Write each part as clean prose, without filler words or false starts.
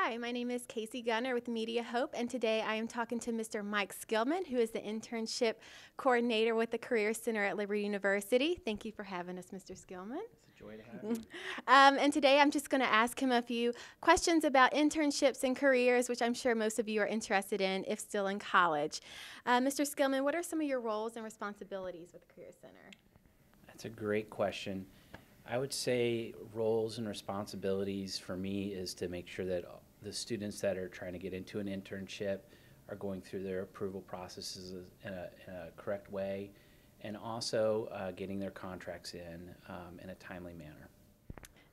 Hi, my name is Casey Gunter with Media Hope, and today I am talking to Mr. Mike Skillman, who is the Internship Coordinator with the Career Center at Liberty University. Thank you for having us, Mr. Skillman. It's a joy to have you. And today I'm just going to ask him a few questions about internships and careers, which I'm sure most of you are interested in if still in college. Mr. Skillman, what are some of your roles and responsibilities with the Career Center? That's a great question. I would say roles and responsibilities for me is to make sure that the students that are trying to get into an internship are going through their approval processes in a correct way, and also getting their contracts in a timely manner.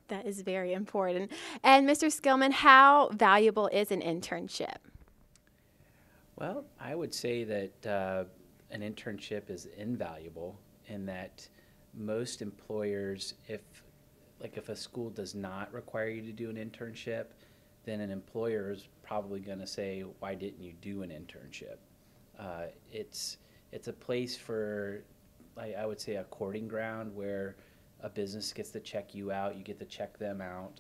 That is very important. And Mr. Skillman, how valuable is an internship? Well, I would say that an internship is invaluable in that most employers, if a school does not require you to do an internship, then an employer is probably going to say, why didn't you do an internship? It's a place for, I would say, a courting ground where a business gets to check you out, you get to check them out,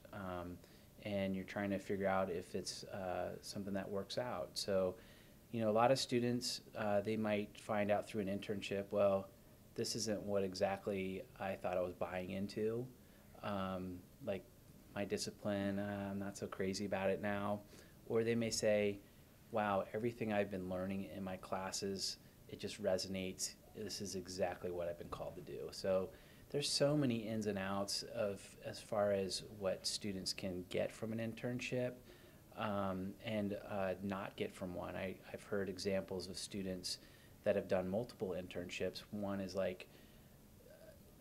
and you're trying to figure out if it's something that works out. So, a lot of students, they might find out through an internship, well, this isn't what exactly I thought I was buying into. Like my discipline, I'm not so crazy about it now. Or they may say, wow, everything I've been learning in my classes, it just resonates. This is exactly what I've been called to do. So there's so many ins and outs of as far as what students can get from an internship and not get from one. I've heard examples of students that have done multiple internships. One is like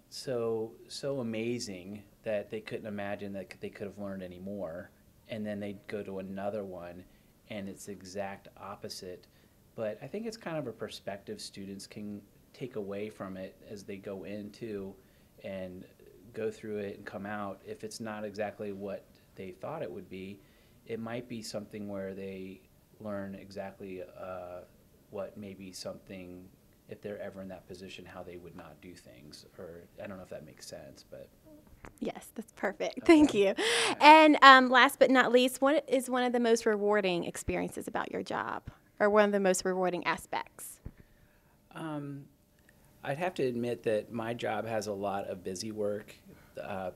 so amazing that they couldn't imagine that they could have learned any more, and then they go to another one and it's the exact opposite. But I think it's kind of a perspective students can take away from it as they go into and go through it and come out. If it's not exactly what they thought it would be, it might be something where they learn exactly what maybe something, if they're ever in that position, how they would not do things. Or I don't know if that makes sense, but. Yes, that's perfect. Okay. Thank you. Yeah. And last but not least, what is one of the most rewarding experiences about your job, or one of the most rewarding aspects? I'd have to admit that my job has a lot of busy work,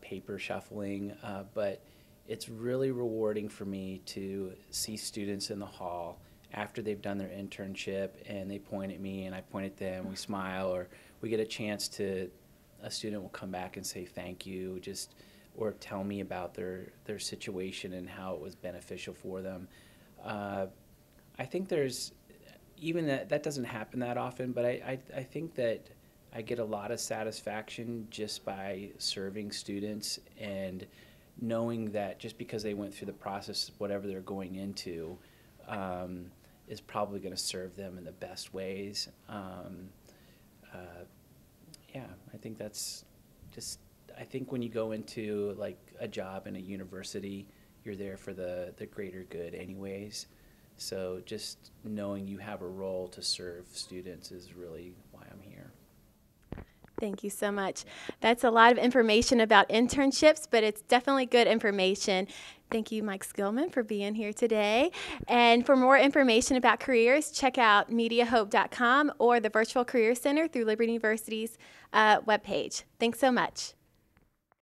paper shuffling, but it's really rewarding for me to see students in the hall after they've done their internship and they point at me and I point at them, we smile, or we get a chance to, a student will come back and say thank you, or tell me about their situation and how it was beneficial for them. I think there's, even that doesn't happen that often, but I think that I get a lot of satisfaction just by serving students and knowing that just because they went through the process, whatever they're going into, is probably going to serve them in the best ways. Yeah, I think that's just, I think when you go into like a job in a university, you're there for the greater good anyways. So just knowing you have a role to serve students is really why I'm here. Thank you so much. That's a lot of information about internships, but it's definitely good information. Thank you, Mike Skillman, for being here today. And for more information about careers, check out MediaHope.com or the Virtual Career Center through Liberty University's webpage. Thanks so much.